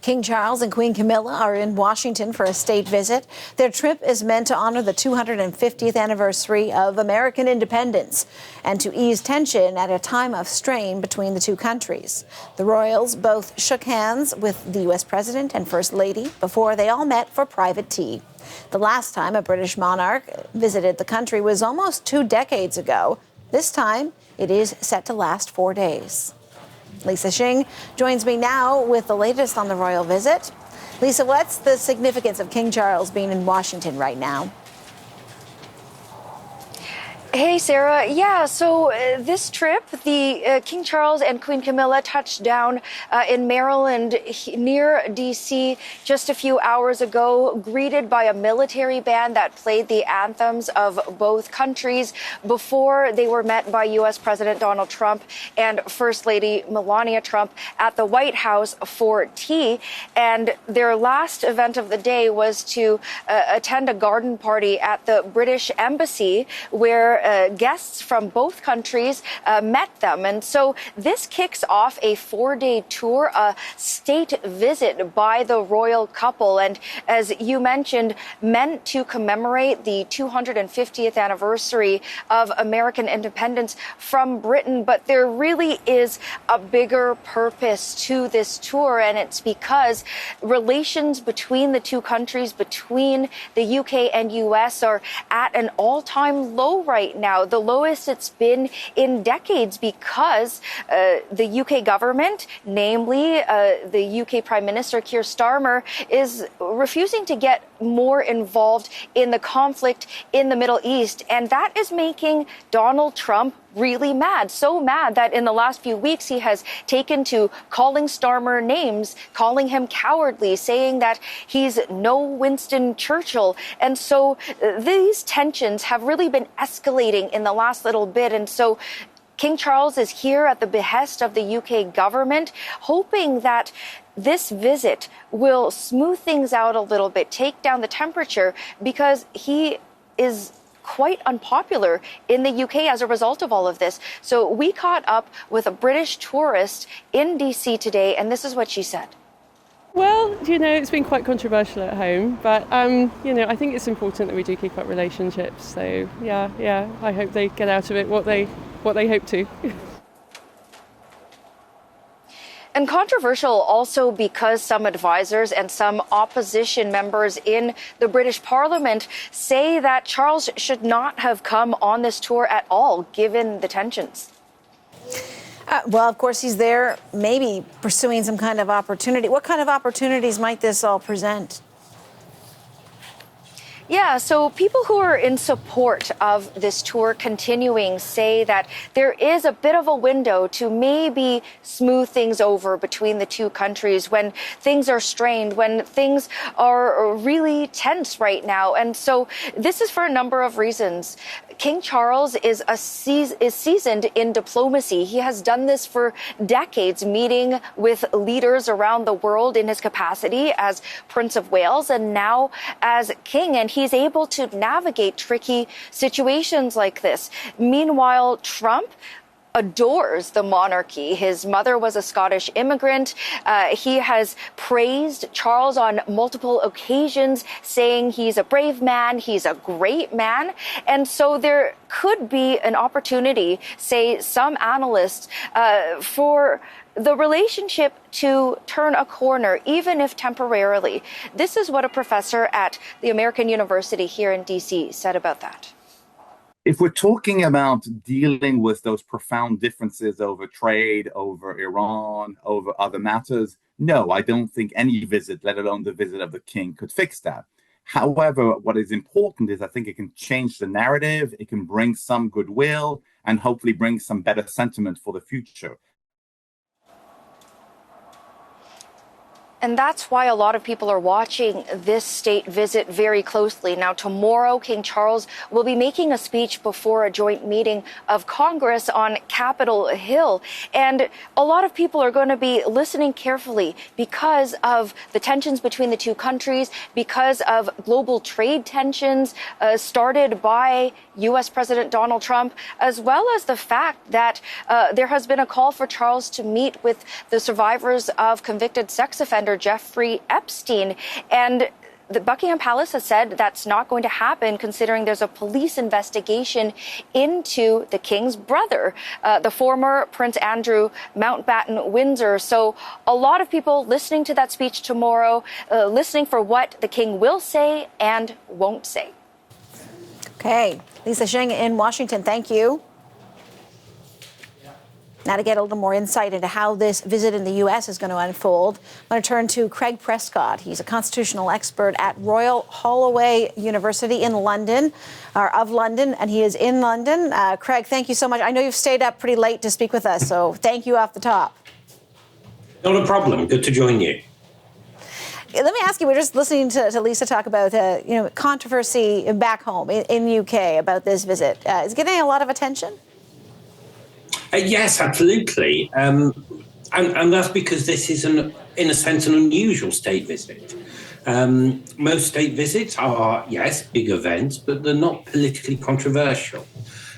King Charles and Queen Camilla are in Washington for a state visit. Their trip is meant to honor the 250th anniversary of American independence and to ease tension at a time of strain between the two countries. The royals both shook hands with the U.S. President and First Lady before they all met for private tea. The last time a British monarch visited the country was almost 2 decades ago. This time, it is set to last 4 days. Lisa Shing joins me now with the latest on the royal visit. Lisa, what's the significance of King Charles being in Washington right now? Hey, Sarah. Yeah, so this trip, the King Charles and Queen Camilla touched down in Maryland near D.C. just a few hours ago, greeted by a military band that played the anthems of both countries before they were met by U.S. President Donald Trump and First Lady Melania Trump at the White House for tea. And their last event of the day was to attend a garden party at the British Embassy, where guests from both countries met them. And so this kicks off a 4-day tour, a state visit by the royal couple. And as you mentioned, meant to commemorate the 250th anniversary of American independence from Britain. But there really is a bigger purpose to this tour. And it's because relations between the two countries, between the UK and US, are at an all-time low right now, the lowest it's been in decades, because the UK government, namely the UK Prime Minister Keir Starmer, is refusing to get more involved in the conflict in the Middle East. And that is making Donald Trump really mad, so mad that in the last few weeks he has taken to calling Starmer names, calling him cowardly, saying that he's no Winston Churchill. And so these tensions have really been escalating in the last little bit. And so King Charles is here at the behest of the UK government, hoping that this visit will smooth things out a little bit, take down the temperature, because he is quite unpopular in the UK as a result of all of this. So we caught up with a British tourist in DC today, and this is what she said. Well, it's been quite controversial at home, but, I think it's important that we do keep up relationships. So, yeah, I hope they get out of it what they hope to. And controversial also because some advisors and some opposition members in the British Parliament say that Charles should not have come on this tour at all, given the tensions. Well, of course, he's there maybe pursuing some kind of opportunity. What kind of opportunities might this all present? Yeah, so people who are in support of this tour continuing say that there is a bit of a window to maybe smooth things over between the two countries when things are strained, when things are really tense right now. And so this is for a number of reasons. King Charles is seasoned in diplomacy. He has done this for decades, meeting with leaders around the world in his capacity as Prince of Wales and now as king. And he's able to navigate tricky situations like this. Meanwhile, Trump adores the monarchy. His mother was a Scottish immigrant. He has praised Charles on multiple occasions, saying he's a brave man, he's a great man. And so there could be an opportunity, say some analysts, for the relationship to turn a corner, even if temporarily. This is what a professor at the American University here in D.C. said about that. If we're talking about dealing with those profound differences over trade, over Iran, over other matters, no, I don't think any visit, let alone the visit of the king, could fix that. However, what is important is I think it can change the narrative, it can bring some goodwill, and hopefully bring some better sentiment for the future. And that's why a lot of people are watching this state visit very closely. Now, tomorrow, King Charles will be making a speech before a joint meeting of Congress on Capitol Hill. And a lot of people are going to be listening carefully because of the tensions between the two countries, because of global trade tensions started by U.S. President Donald Trump, as well as the fact that there has been a call for Charles to meet with the survivors of convicted sex offenders under Jeffrey Epstein. And the Buckingham Palace has said that's not going to happen, considering there's a police investigation into the king's brother, the former Prince Andrew Mountbatten Windsor. So a lot of people listening to that speech tomorrow, listening for what the king will say and won't say. Okay. Lisa Shing in Washington, thank you. Now to get a little more insight into how this visit in the U.S. is going to unfold, I'm going to turn to Craig Prescott. He's a constitutional expert at Royal Holloway University in London, and he is in London. Craig, thank you so much. I know you've stayed up pretty late to speak with us, so thank you off the top. Not a problem. Good to join you. Let me ask you, we're just listening to Lisa talk about controversy back home in UK about this visit. Is it getting a lot of attention? Yes, absolutely. And that's because this is, in a sense, an unusual state visit. Most state visits are, yes, big events, but they're not politically controversial.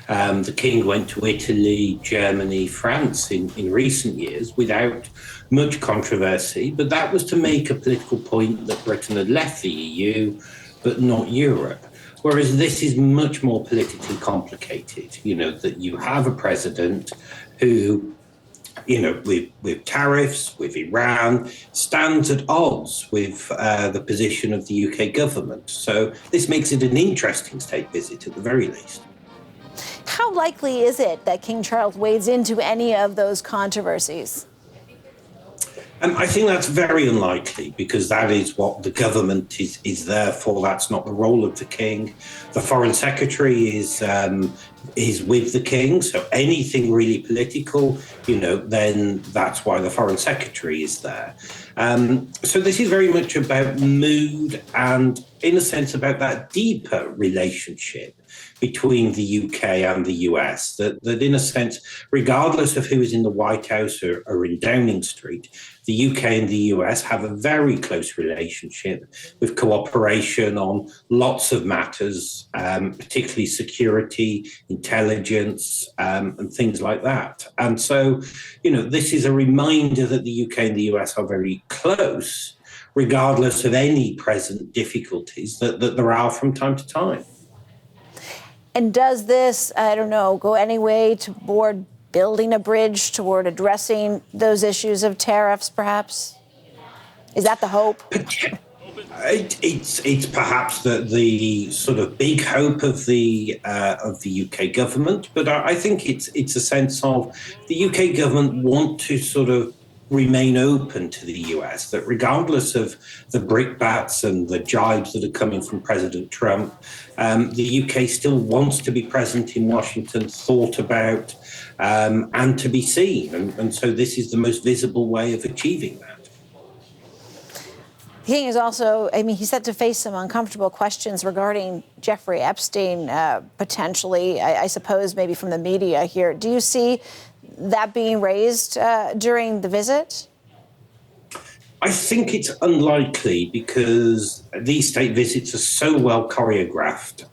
The King went to Italy, Germany, France in recent years without much controversy, but that was to make a political point that Britain had left the EU, but not Europe. Whereas this is much more politically complicated, that you have a president who, with tariffs, with Iran, stands at odds with the position of the UK government. So this makes it an interesting state visit at the very least. How likely is it that King Charles wades into any of those controversies? I think that's very unlikely, because that is what the government is there for. That's not the role of the king. The foreign secretary is with the king. So anything really political, then that's why the foreign secretary is there. So this is very much about mood and, in a sense, about that deeper relationship between the UK and the US, that in a sense, regardless of who is in the White House or in Downing Street, the UK and the US have a very close relationship with cooperation on lots of matters, particularly security, intelligence, and things like that. And so, this is a reminder that the UK and the US are very close, regardless of any present difficulties that there are from time to time. And does this, go any way toward building a bridge toward addressing those issues of tariffs, perhaps? Is that the hope? It's perhaps the sort of big hope of the UK government, but I think it's a sense of the UK government want to sort of remain open to the US, that regardless of the brickbats and the jibes that are coming from President Trump, the UK still wants to be present in Washington, thought about, and to be seen. And so this is the most visible way of achieving that. The king is also, he's set to face some uncomfortable questions regarding Jeffrey Epstein, potentially, I suppose, maybe from the media here. Do you see that being raised during the visit? I think it's unlikely, because these state visits are so well choreographed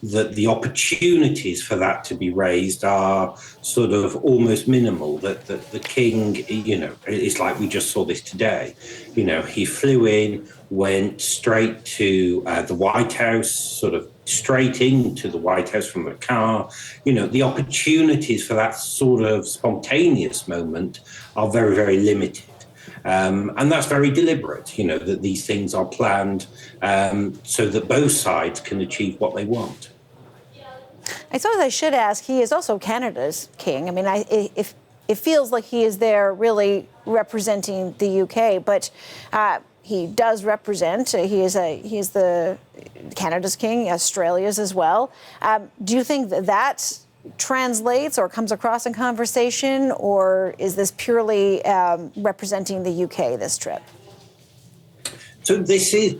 that the opportunities for that to be raised are sort of almost minimal. That the king, it's like we just saw this today. He flew in, went straight to the White House, sort of straight into the White House from a car. The opportunities for that sort of spontaneous moment are very, very limited. And that's very deliberate, that these things are planned so that both sides can achieve what they want. I suppose I should ask, he is also Canada's king. If it feels like he is there really representing the UK, but he does represent, he is the Canada's king, Australia's as well. Do you think that translates or comes across in conversation, or is this purely representing the UK, this trip? So this is,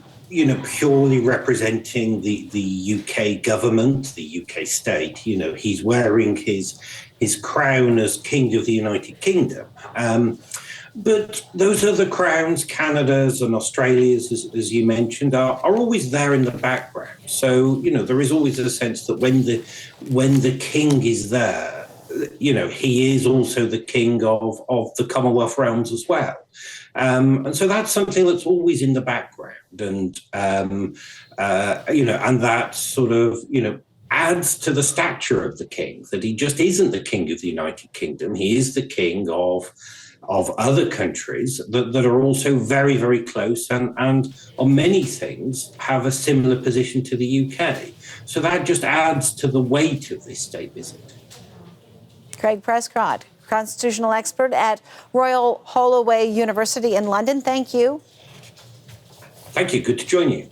purely representing the UK government, the UK state. He's wearing his crown as King of the United Kingdom. But those other crowns, Canada's and Australia's, as you mentioned, are always there in the background. So, there is always a sense that when the king is there, he is also the king of the Commonwealth realms as well. And so that's something that's always in the background, and and that sort of adds to the stature of the king, that he just isn't the king of the United Kingdom. He is the king of other countries that are also very, very close and on many things have a similar position to the UK. So that just adds to the weight of this state visit. Craig Prescott, constitutional expert at Royal Holloway University in London. Thank you. Thank you. Good to join you.